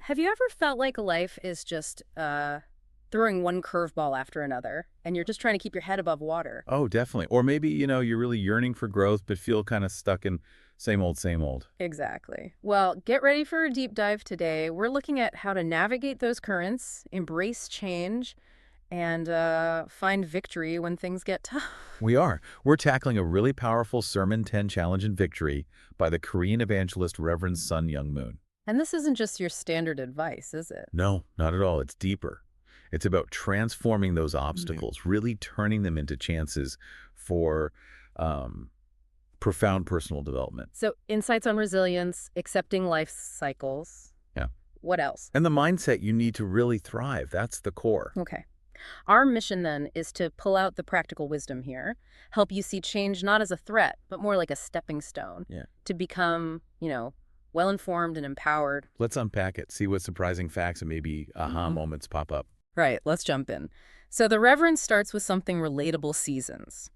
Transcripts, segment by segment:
Have you ever felt like life is just throwing one curveball after another, and you're just trying to keep your head above water? Oh, definitely. Or maybe, you're really yearning for growth, but feel kind of stuck in same old, same old. Exactly. Well, get ready for a deep dive today. We're looking at how to navigate those currents, embrace change, and find victory when things get tough. We are. We're tackling a really powerful Sermon 10 Challenge in Victory by the Korean evangelist Reverend Sun Myung. And this isn't just your standard advice, is it? No, not at all. It's deeper. It's about transforming those obstacles, really turning them into chances for um, profound personal development. So, insights on resilience, accepting life cycles. Yeah. What else? And the mindset you need to really thrive. That's the core. Okay. Our mission then is to pull out the practical wisdom here, help you see change not as a threat, but more like a stepping stone Yeah. to become, well-informed and empowered. Let's unpack it, see what surprising facts and maybe aha moments pop up. Right, let's jump in. So the Reverend starts with something relatable: seasons.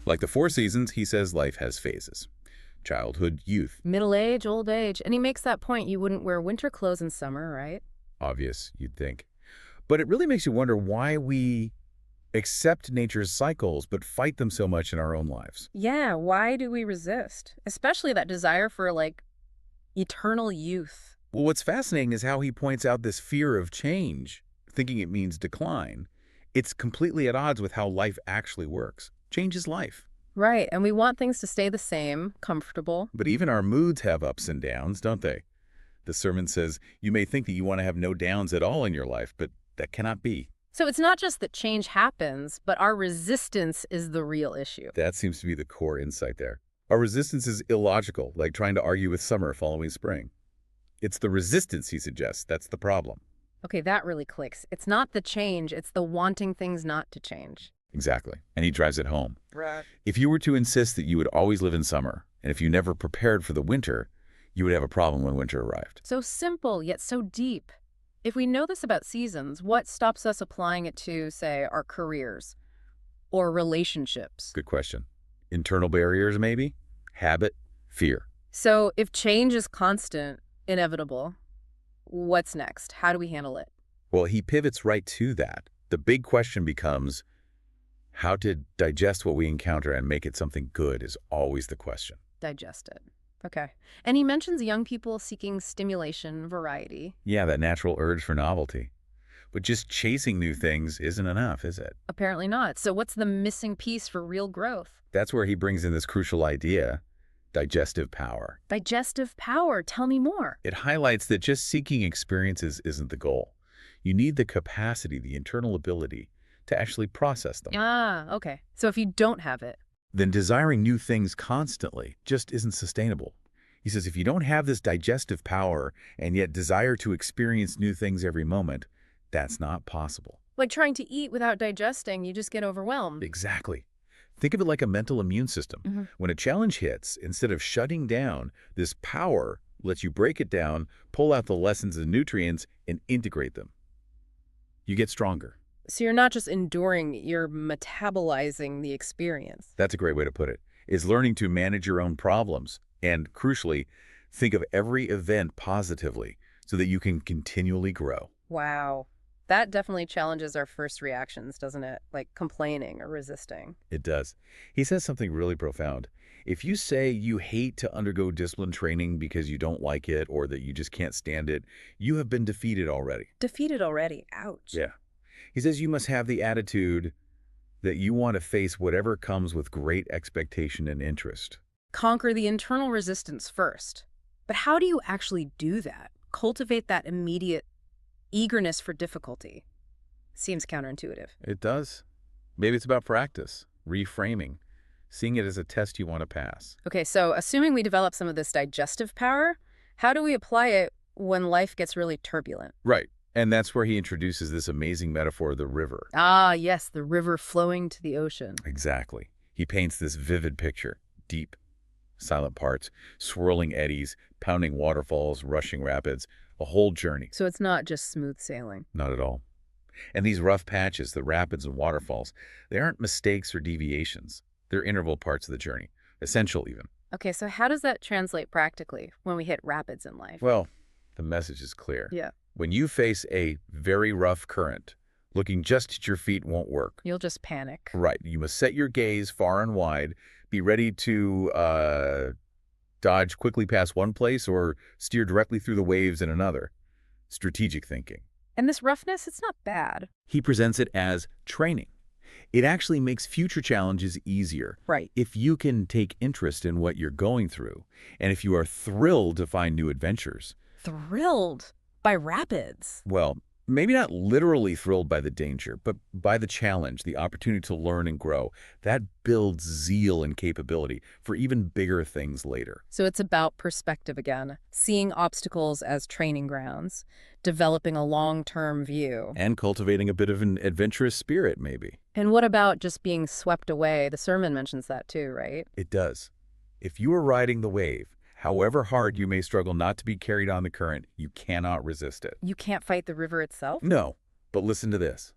Like the 4 seasons, he says life has phases. Childhood, youth, Middle age, old age. And he makes that point you wouldn't wear winter clothes in summer, right? obvious, you'd think. But it really makes you wonder why we accept nature's cycles but fight them so much in our own lives. Yeah, why do we resist? Especially that desire for, eternal youth. Well, what's fascinating is how he points out this fear of change, thinking it means decline. It's completely at odds with how life actually works. Change is life. Right, and we want things to stay the same, comfortable. But even our moods have ups and downs, don't they? The sermon says you may think that you want to have no downs at all in your life, but that cannot be. So it's not just that change happens, but our resistance is the real issue. That seems to be the core insight there. Our resistance is illogical, like trying to argue with summer following spring. It's the resistance, he suggests, that's the problem. Okay, that really clicks. It's not the change, it's the wanting things not to change. Exactly. And he drives it home. Right. If you were to insist that you would always live in summer, and if you never prepared for the winter, you would have a problem when winter arrived. So simple, yet so deep. If we know this about seasons, what stops us applying it to, say, our careers or relationships? Good question. Internal barriers, maybe? Habit? Fear? So if change is constant, inevitable, what's next? How do we handle it? Well, he pivots right to that. The big question becomes, how to digest what we encounter and make it something good is always the question. Digest it. Okay. And he mentions young people seeking stimulation, variety. Yeah, that natural urge for novelty. But just chasing new things isn't enough, is it? Apparently not. So what's the missing piece for real growth? That's where he brings in this crucial idea, digestive power. Digestive power. Tell me more. It highlights that just seeking experiences isn't the goal. You need the capacity, the internal ability, to actually process them. Ah, okay. So if you don't have it. Then desiring new things constantly just isn't sustainable. He says if you don't have this digestive power and yet desire to experience new things every moment, that's not possible. Like trying to eat without digesting, you just get overwhelmed. Exactly. Think of it like a mental immune system. When a challenge hits, instead of shutting down, this power lets you break it down, pull out the lessons and nutrients, and integrate them. You get stronger. So you're not just enduring, you're metabolizing the experience. That's a great way to put it. Is learning to manage your own problems and, crucially, think of every event positively so that you can continually grow. Wow. That definitely challenges our first reactions, doesn't it? Like complaining or resisting. It does. He says something really profound. If you say you hate to undergo discipline training because you don't like it or that you just can't stand it, you have been defeated already. Defeated already. Ouch. Yeah. He says you must have the attitude that you want to face whatever comes with great expectation and interest. Conquer the internal resistance first. But how do you actually do that? Cultivate that immediate eagerness for difficulty. Seems counterintuitive. It does. Maybe it's about practice, reframing, seeing it as a test you want to pass. Okay, so assuming we develop some of this digestive power, how do we apply it when life gets really turbulent? Right. And that's where he introduces this amazing metaphor of the river. Ah, yes, the river flowing to the ocean. Exactly. He paints this vivid picture, deep, silent parts, swirling eddies, pounding waterfalls, rushing rapids, a whole journey. So it's not just smooth sailing. Not at all. And these rough patches, the rapids and waterfalls, they aren't mistakes or deviations. They're interval parts of the journey, essential even. Okay, so how does that translate practically when we hit rapids in life? Well, The message is clear. Yeah. When you face a very rough current, looking just at your feet won't work. You'll just panic. Right. You must set your gaze far and wide, be ready to dodge quickly past one place or steer directly through the waves in another. Strategic thinking. And this roughness, it's not bad. He presents it as training. It actually makes future challenges easier. Right. If you can take interest in what you're going through, and if you are thrilled to find new adventures. Thrilled by rapids. Well, maybe not literally thrilled by the danger, but by the challenge, the opportunity to learn and grow. That builds zeal and capability for even bigger things later. So it's about perspective again, seeing obstacles as training grounds, developing a long-term view. And cultivating a bit of an adventurous spirit, maybe. And what about just being swept away? The sermon mentions that too, right? It does. If you are riding the wave, however hard you may struggle not to be carried on the current, you cannot resist it. You can't fight the river itself? No, but listen to this.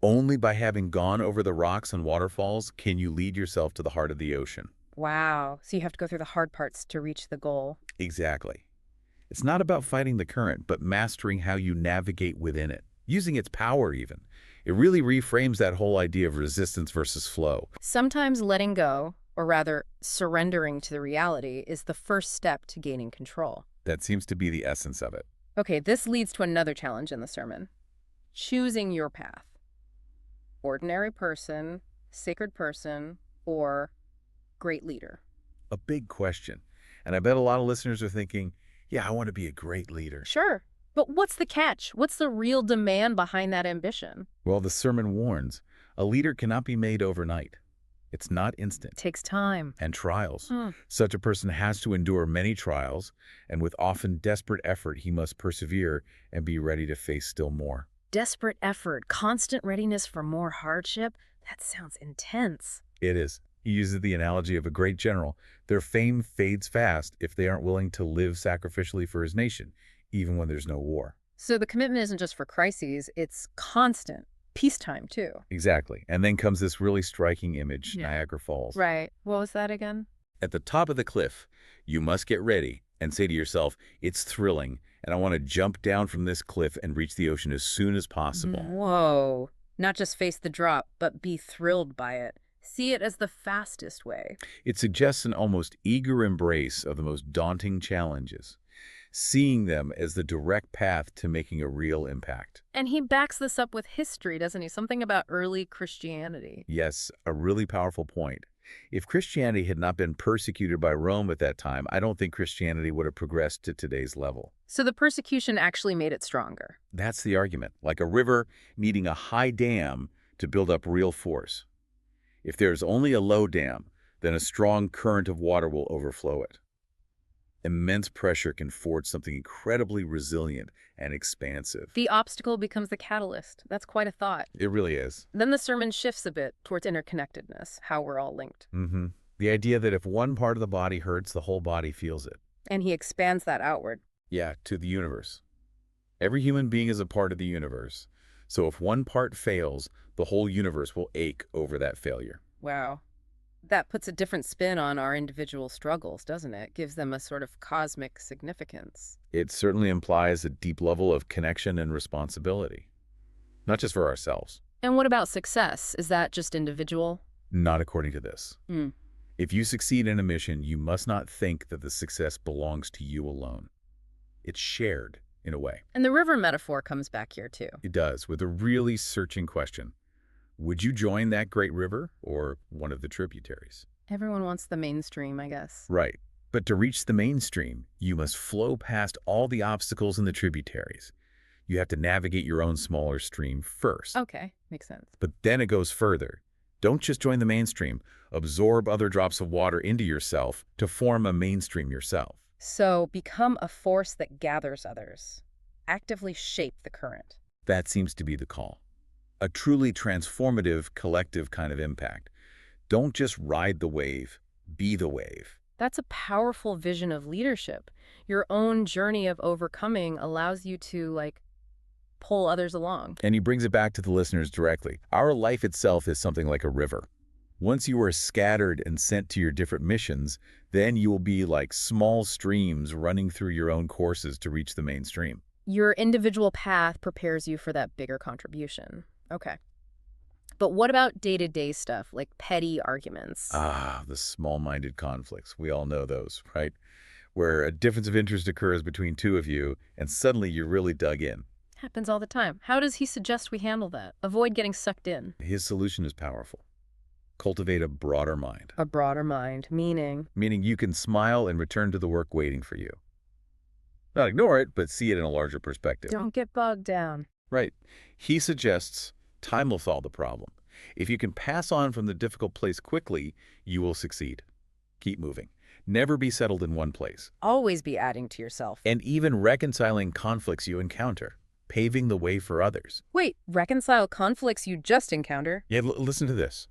Only by having gone over the rocks and waterfalls can you lead yourself to the heart of the ocean. Wow. So you have to go through the hard parts to reach the goal. Exactly. It's not about fighting the current, but mastering how you navigate within it, using its power even. It really reframes that whole idea of resistance versus flow. Sometimes letting go, or rather surrendering to the reality, is the first step to gaining control. That seems to be the essence of it. Okay, this leads to another challenge in the sermon. Choosing your path. Ordinary person, sacred person, or great leader. A big question. And I bet a lot of listeners are thinking, yeah, I want to be a great leader. Sure, but what's the catch? What's the real demand behind that ambition? Well, the sermon warns, a leader cannot be made overnight. It's not instant. It takes time. And trials. Such a person has to endure many trials, and with often desperate effort, he must persevere and be ready to face still more. Desperate effort, constant readiness for more hardship? That sounds intense. It is. He uses the analogy of a great general. Their fame fades fast if they aren't willing to live sacrificially for his nation, even when there's no war. So the commitment isn't just for crises, it's constant. Peacetime, too. Exactly. And then comes this really striking image, Yeah. Niagara Falls. Right. What was that again? At the top of the cliff, you must get ready and say to yourself, it's thrilling, and I want to jump down from this cliff and reach the ocean as soon as possible. Whoa. Not just face the drop, but be thrilled by it. See it as the fastest way. It suggests an almost eager embrace of the most daunting challenges, seeing them as the direct path to making a real impact. And he backs this up with history, doesn't he? Something about early Christianity. Yes, a really powerful point. If Christianity had not been persecuted by Rome at that time, I don't think Christianity would have progressed to today's level. So the persecution actually made it stronger. That's the argument, like a river needing a high dam to build up real force. If there's only a low dam, then a strong current of water will overflow it. Immense pressure can forge something incredibly resilient and expansive. The obstacle becomes the catalyst. That's quite a thought. It really is. Then the sermon shifts a bit towards interconnectedness, how we're all linked. The idea that if one part of the body hurts, the whole body feels it. And he expands that outward. Yeah, to the universe. Every human being is a part of the universe. So if one part fails, the whole universe will ache over that failure. Wow. That puts a different spin on our individual struggles, doesn't it? Gives them a sort of cosmic significance. It certainly implies a deep level of connection and responsibility. Not just for ourselves. And what about success? Is that just individual? Not according to this. If you succeed in a mission, you must not think that the success belongs to you alone. It's shared, in a way. And the river metaphor comes back here, too. It does, with a really searching question. Would you join that great river or one of the tributaries? Everyone wants the mainstream, I guess. Right. But to reach the mainstream, you must flow past all the obstacles in the tributaries. You have to navigate your own smaller stream first. Okay, makes sense. But then it goes further. Don't just join the mainstream. Absorb other drops of water into yourself to form a mainstream yourself. So become a force that gathers others. Actively shape the current. That seems to be the call. A truly transformative, collective kind of impact. Don't just ride the wave, be the wave. That's a powerful vision of leadership. Your own journey of overcoming allows you to, pull others along. And he brings it back to the listeners directly. Our life itself is something like a river. Once you are scattered and sent to your different missions, then you will be like small streams running through your own courses to reach the mainstream. Your individual path prepares you for that bigger contribution. Okay. But what about day-to-day stuff, like petty arguments? Ah, the small-minded conflicts. We all know those, right? Where a difference of interest occurs between two of you, and suddenly you're really dug in. Happens all the time. How does he suggest we handle that? Avoid getting sucked in. His solution is powerful. Cultivate a broader mind, A broader mind, meaning? meaning you can smile and return to the work waiting for you. Not ignore it, but see it in a larger perspective. Don't get bogged down. Right. He suggests time will solve the problem. If you can pass on from the difficult place quickly, you will succeed. Keep moving. Never be settled in one place. Always be adding to yourself. And even reconciling conflicts you encounter, paving the way for others. Wait, reconcile conflicts you just encounter? Yeah, listen to this.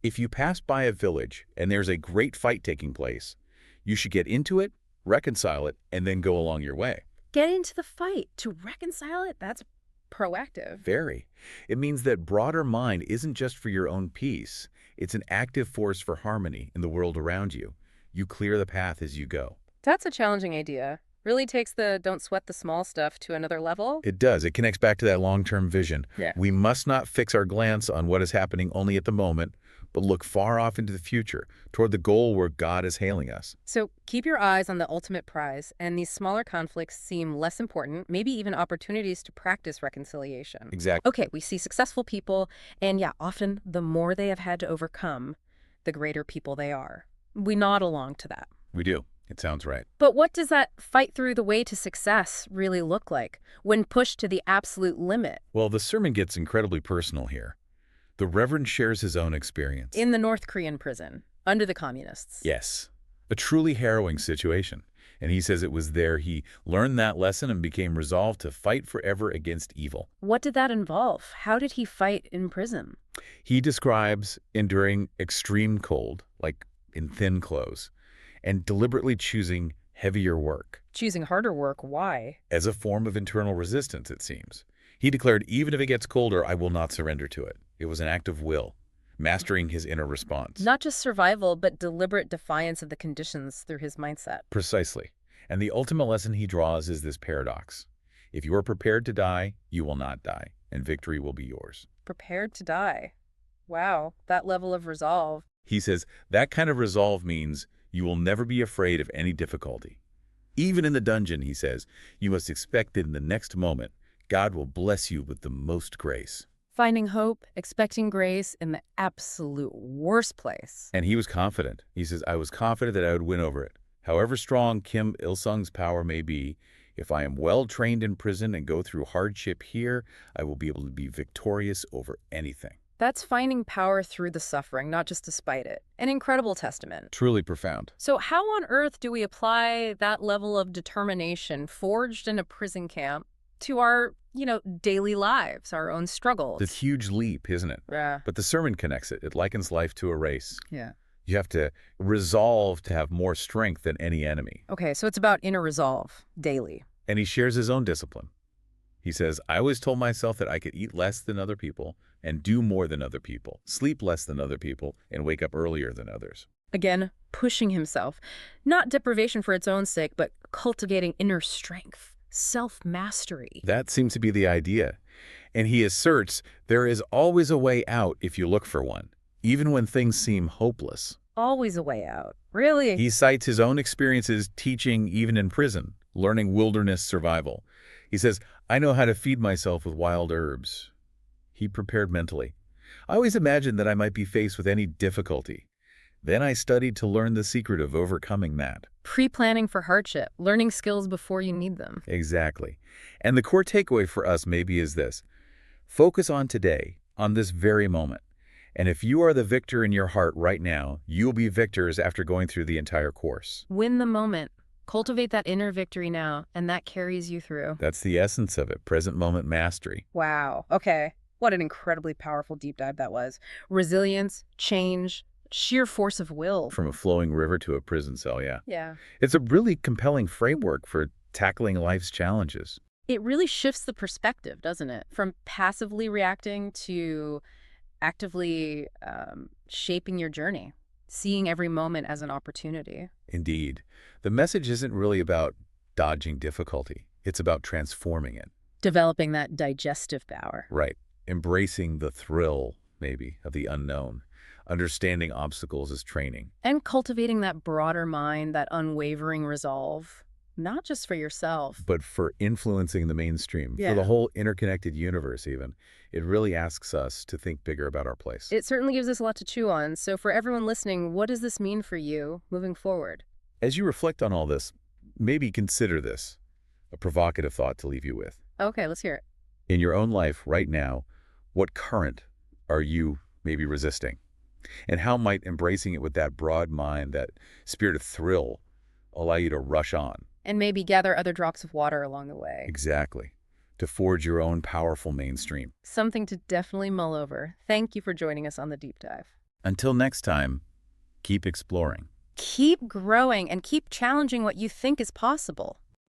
If you pass by a village and there's a great fight taking place, you should get into it, reconcile it, and then go along your way. Get into the fight. To reconcile it? That's proactive. Very. It means that broader mind isn't just for your own peace. It's an active force for harmony in the world around you. You clear the path as you go. That's a challenging idea. Really takes the don't sweat the small stuff to another level. It does. It connects back to that long-term vision. Yeah. We must not fix our glance on what is happening only at the moment, but look far off into the future, toward the goal where God is hailing us. So keep your eyes on the ultimate prize, and these smaller conflicts seem less important, maybe even opportunities to practice reconciliation. Exactly. Okay, we see successful people, and yeah, often the more they have had to overcome, the greater people they are. We nod along to that. We do. It sounds right. But what does that fight through the way to success really look like when pushed to the absolute limit? Well, the sermon gets incredibly personal here. The Reverend shares his own experience. In the North Korean prison, under the communists. Yes, a truly harrowing situation. And he says it was there he learned that lesson and became resolved to fight forever against evil. What did that involve? How did he fight in prison? He describes enduring extreme cold, like in thin clothes, and deliberately choosing heavier work. Choosing harder work, why? As a form of internal resistance, it seems. He declared, even if it gets colder, I will not surrender to it. It was an act of will, mastering his inner response. Not just survival, but deliberate defiance of the conditions through his mindset. Precisely. And the ultimate lesson he draws is this paradox. If you are prepared to die, you will not die, and victory will be yours. Prepared to die. Wow, that level of resolve. He says that kind of resolve means you will never be afraid of any difficulty. Even in the dungeon, he says, you must expect that in the next moment, God will bless you with the most grace. Finding hope, expecting grace in the absolute worst place. And he was confident. He says, I was confident that I would win over it. However strong Kim Il-sung's power may be, if I am well trained in prison and go through hardship here, I will be able to be victorious over anything. That's finding power through the suffering, not just despite it. An incredible testament. Truly profound. So how on earth do we apply that level of determination forged in a prison camp to our, daily lives, our own struggles? It's a huge leap, isn't it? Yeah. But the sermon connects it. It likens life to a race. Yeah. You have to resolve to have more strength than any enemy. Okay, so it's about inner resolve, daily. And he shares his own discipline. He says, I always told myself that I could eat less than other people and do more than other people, sleep less than other people, and wake up earlier than others. Again, pushing himself. Not deprivation for its own sake, but cultivating inner strength, self-mastery. That seems to be the idea. And he asserts there is always a way out if you look for one, even when things seem hopeless. Always a way out. Really? He cites his own experiences teaching even in prison, learning wilderness survival. He says, I know how to feed myself with wild herbs. He prepared mentally. I always imagined that I might be faced with any difficulty. Then I studied to learn the secret of overcoming that. Pre-planning for hardship, learning skills before you need them. Exactly. And the core takeaway for us maybe is this. Focus on today, on this very moment. And if you are the victor in your heart right now, you'll be victors after going through the entire course. Win the moment. Cultivate that inner victory now, and that carries you through. That's the essence of it, present moment mastery. Wow. Okay. What an incredibly powerful deep dive that was. Resilience, change, sheer force of will. From a flowing river to a prison cell, yeah. Yeah. It's a really compelling framework for tackling life's challenges. It really shifts the perspective, doesn't it? From passively reacting to actively shaping your journey, seeing every moment as an opportunity. Indeed. The message isn't really about dodging difficulty. It's about transforming it. Developing that digestive power. Right. Embracing the thrill, maybe, of the unknown. Understanding obstacles as training. And cultivating that broader mind, that unwavering resolve, not just for yourself. But for influencing the mainstream, for Yeah. the whole interconnected universe even, it really asks us to think bigger about our place. It certainly gives us a lot to chew on. So for everyone listening, what does this mean for you moving forward? As you reflect on all this, maybe consider this, a provocative thought to leave you with. Okay, let's hear it. In your own life right now, what current are you maybe resisting? And how might embracing it with that broad mind, that spirit of thrill, allow you to rush on? And maybe gather other drops of water along the way. Exactly. To forge your own powerful mainstream. Something to definitely mull over. Thank you for joining us on The Deep Dive. Until next time, keep exploring. Keep growing and keep challenging what you think is possible.